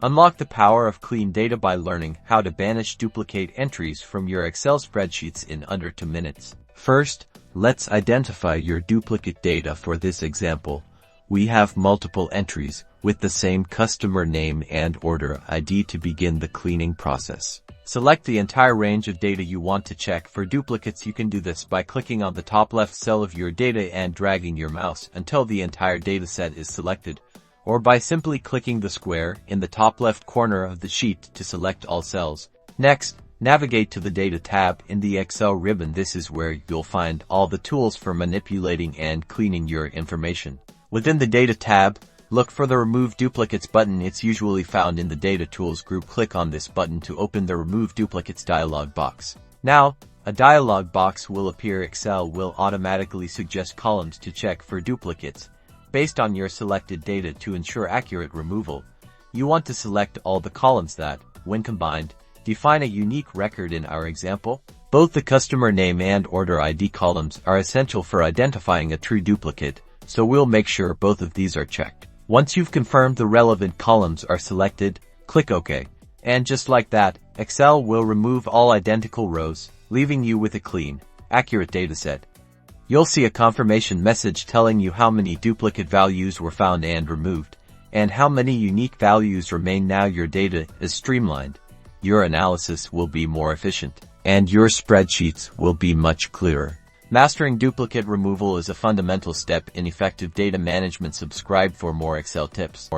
Unlock the power of clean data by learning how to banish duplicate entries from your Excel spreadsheets in under 2 minutes. First, let's identify your duplicate data. For this example, we have multiple entries with the same customer name and order ID. To begin the cleaning process, select the entire range of data you want to check for duplicates. You can do this by clicking on the top left cell of your data and dragging your mouse until the entire dataset is selected, or by simply clicking the square in the top left corner of the sheet to select all cells. Next, navigate to the Data tab in the Excel ribbon. This is where you'll find all the tools for manipulating and cleaning your information. Within the Data tab, look for the Remove Duplicates button. It's usually found in the Data Tools group. Click on this button to open the Remove Duplicates dialog box. Now, a dialog box will appear. Excel will automatically suggest columns to check for duplicates based on your selected data. To ensure accurate removal, you want to select all the columns that, when combined, define a unique record. In our example, both the customer name and order ID columns are essential for identifying a true duplicate, so we'll make sure both of these are checked. Once you've confirmed the relevant columns are selected, click OK. And just like that, Excel will remove all identical rows, leaving you with a clean, accurate dataset. You'll see a confirmation message telling you how many duplicate values were found and removed, and how many unique values remain. Now your data is streamlined, your analysis will be more efficient, and your spreadsheets will be much clearer. Mastering duplicate removal is a fundamental step in effective data management. Subscribe for more Excel tips.